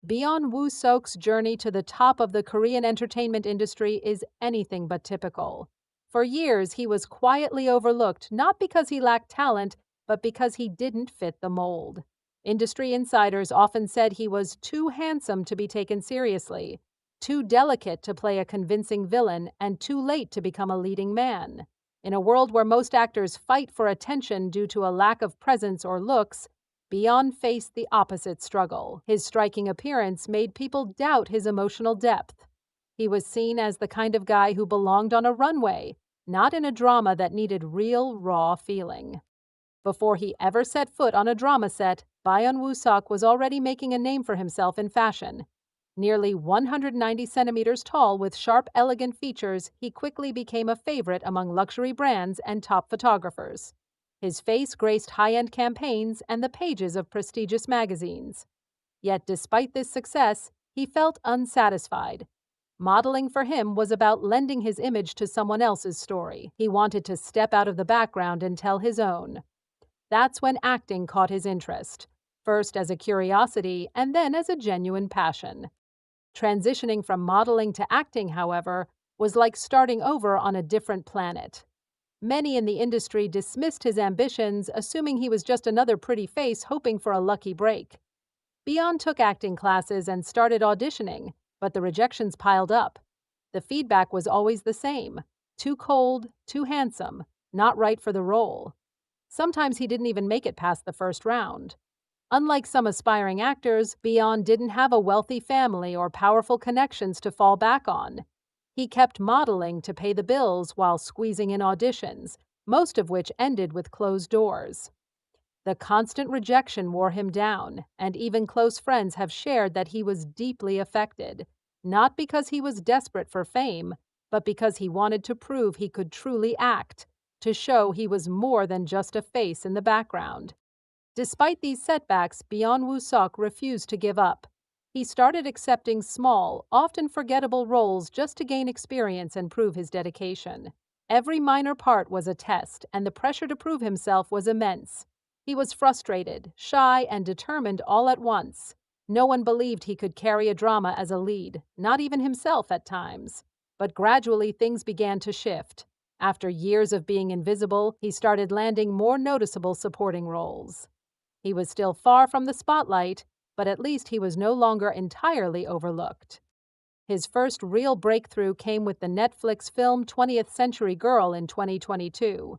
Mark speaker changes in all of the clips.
Speaker 1: Byeon Woo Seok's journey to the top of the Korean entertainment industry is anything but typical. For years, he was quietly overlooked not because he lacked talent, but because he didn't fit the mold. Industry insiders often said he was too handsome to be taken seriously, too delicate to play a convincing villain, and too late to become a leading man. In a world where most actors fight for attention due to a lack of presence or looks, Byeon faced the opposite struggle. His striking appearance made people doubt his emotional depth. He was seen as the kind of guy who belonged on a runway, not in a drama that needed real, raw feeling. Before he ever set foot on a drama set, Byeon Woo Seok was already making a name for himself in fashion. Nearly 190 centimeters tall with sharp, elegant features, he quickly became a favorite among luxury brands and top photographers. His face graced high-end campaigns and the pages of prestigious magazines. Yet despite this success, he felt unsatisfied. Modeling for him was about lending his image to someone else's story. He wanted to step out of the background and tell his own. That's when acting caught his interest, first as a curiosity and then as a genuine passion. Transitioning from modeling to acting, however, was like starting over on a different planet. Many in the industry dismissed his ambitions, assuming he was just another pretty face hoping for a lucky break. Byeon took acting classes and started auditioning, but the rejections piled up. The feedback was always the same: too cold, too handsome, not right for the role. Sometimes he didn't even make it past the first round. Unlike some aspiring actors, Byeon didn't have a wealthy family or powerful connections to fall back on. He kept modeling to pay the bills while squeezing in auditions, most of which ended with closed doors. The constant rejection wore him down, and even close friends have shared that he was deeply affected, not because he was desperate for fame, but because he wanted to prove he could truly act, to show he was more than just a face in the background. Despite these setbacks, Byeon Woo Seok refused to give up. He started accepting small, often forgettable roles just to gain experience and prove his dedication. Every minor part was a test, and the pressure to prove himself was immense. He was frustrated, shy, and determined all at once. No one believed he could carry a drama as a lead, not even himself at times. But gradually things began to shift. After years of being invisible, he started landing more noticeable supporting roles. He was still far from the spotlight, but at least he was no longer entirely overlooked. His first real breakthrough came with the Netflix film 20th Century Girl in 2022.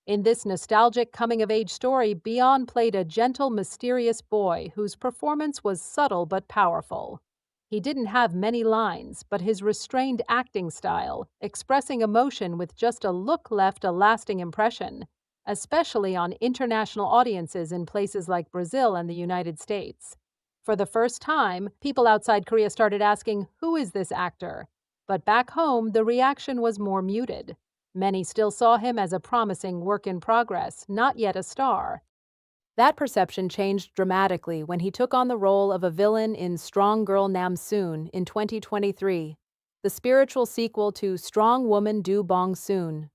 Speaker 1: In this nostalgic coming-of-age story, Byeon played a gentle, mysterious boy whose performance was subtle but powerful. He didn't have many lines, but his restrained acting style, expressing emotion with just a look, left a lasting impression, especially on international audiences in places like Brazil and the United States. For the first time, people outside Korea started asking, "Who is this actor?" But back home, the reaction was more muted. Many still saw him as a promising work in progress, not yet a star. That perception changed dramatically when he took on the role of a villain in Strong Girl Namsoon in 2023, the spiritual sequel to Strong Woman Do Bong Soon.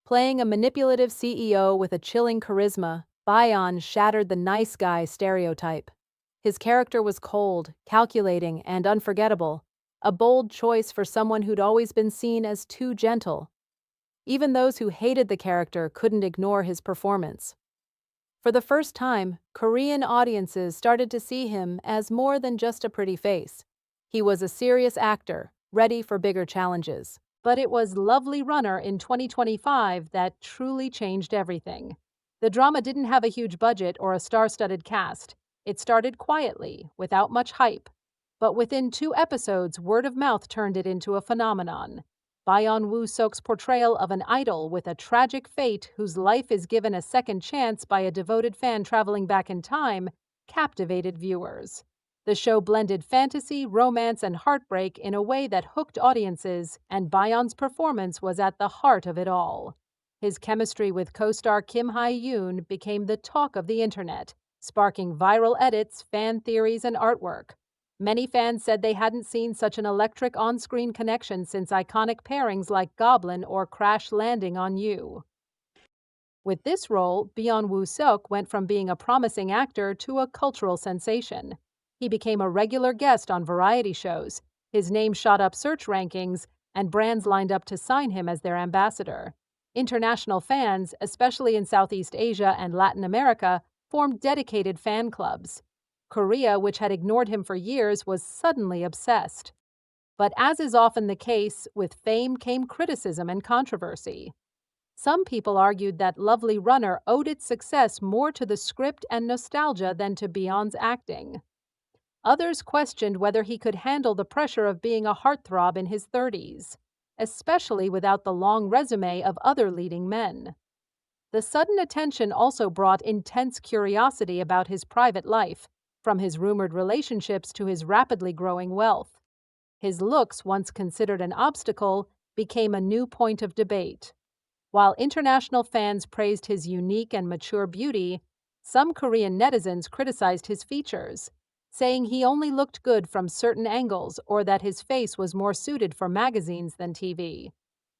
Speaker 1: Playing a manipulative CEO with a chilling charisma, Byeon shattered the nice guy stereotype. His character was cold, calculating, and unforgettable, a bold choice for someone who'd always been seen as too gentle. Even those who hated the character couldn't ignore his performance. For the first time, Korean audiences started to see him as more than just a pretty face. He was a serious actor, ready for bigger challenges. But it was Lovely Runner in 2025 that truly changed everything. The drama didn't have a huge budget or a star-studded cast. It started quietly, without much hype. But within 2 episodes, word of mouth turned it into a phenomenon. Byeon Woo Seok's portrayal of an idol with a tragic fate whose life is given a second chance by a devoted fan traveling back in time captivated viewers. The show blended fantasy, romance, and heartbreak in a way that hooked audiences, and Byeon's performance was at the heart of it all. His chemistry with co-star Kim Hae-yoon became the talk of the internet, sparking viral edits, fan theories, and artwork. Many fans said they hadn't seen such an electric on-screen connection since iconic pairings like Goblin or Crash Landing on You. With this role, Byeon Woo Seok went from being a promising actor to a cultural sensation. He became a regular guest on variety shows. His name shot up search rankings, and brands lined up to sign him as their ambassador. International fans, especially in Southeast Asia and Latin America, formed dedicated fan clubs. Korea, which had ignored him for years, was suddenly obsessed. But as is often the case, with fame came criticism and controversy. Some people argued that Lovely Runner owed its success more to the script and nostalgia than to Byeon's acting. Others questioned whether he could handle the pressure of being a heartthrob in his 30s, especially without the long resume of other leading men. The sudden attention also brought intense curiosity about his private life, from his rumored relationships to his rapidly growing wealth. His looks, once considered an obstacle, became a new point of debate. While international fans praised his unique and mature beauty, some Korean netizens criticized his features, saying he only looked good from certain angles or that his face was more suited for magazines than TV.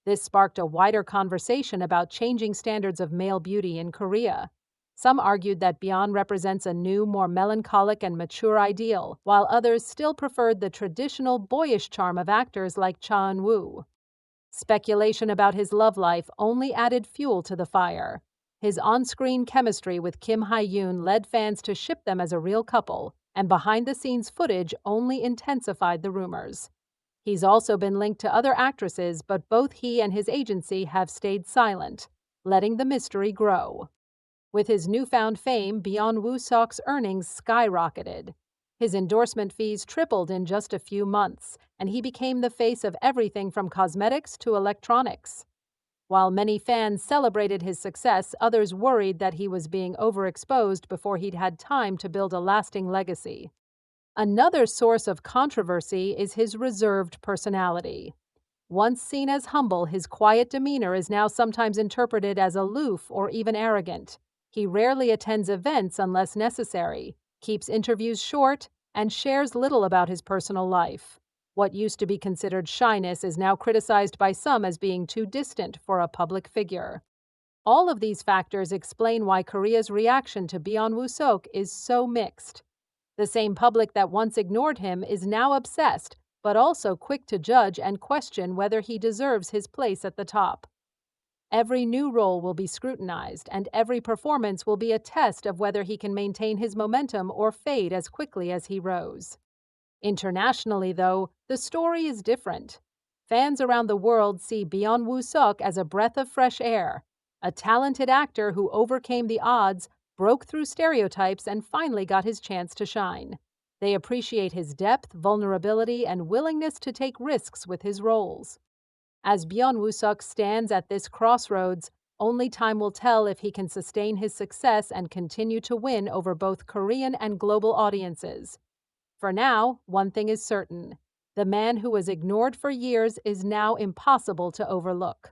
Speaker 1: This sparked a wider conversation about changing standards of male beauty in Korea. Some argued that Byeon represents a new, more melancholic and mature ideal, while others still preferred the traditional boyish charm of actors like Byeon Woo. Speculation about his love life only added fuel to the fire. His on-screen chemistry with Kim Hae-yoon led fans to ship them as a real couple, and behind-the-scenes footage only intensified the rumors. He's also been linked to other actresses, but both he and his agency have stayed silent, letting the mystery grow. With his newfound fame, Byeon Woo Seok's earnings skyrocketed. His endorsement fees tripled in just a few months, and he became the face of everything from cosmetics to electronics. While many fans celebrated his success, others worried that he was being overexposed before he'd had time to build a lasting legacy. Another source of controversy is his reserved personality. Once seen as humble, his quiet demeanor is now sometimes interpreted as aloof or even arrogant. He rarely attends events unless necessary, keeps interviews short, and shares little about his personal life. What used to be considered shyness is now criticized by some as being too distant for a public figure. All of these factors explain why Korea's reaction to Byeon Woo Seok is so mixed. The same public that once ignored him is now obsessed, but also quick to judge and question whether he deserves his place at the top. Every new role will be scrutinized, and every performance will be a test of whether he can maintain his momentum or fade as quickly as he rose. Internationally, though, the story is different. Fans around the world see Byeon Woo Seok as a breath of fresh air, a talented actor who overcame the odds, broke through stereotypes, and finally got his chance to shine. They appreciate his depth, vulnerability, and willingness to take risks with his roles. As Byeon Woo Seok stands at this crossroads, only time will tell if he can sustain his success and continue to win over both Korean and global audiences. For now, one thing is certain: the man who was ignored for years is now impossible to overlook.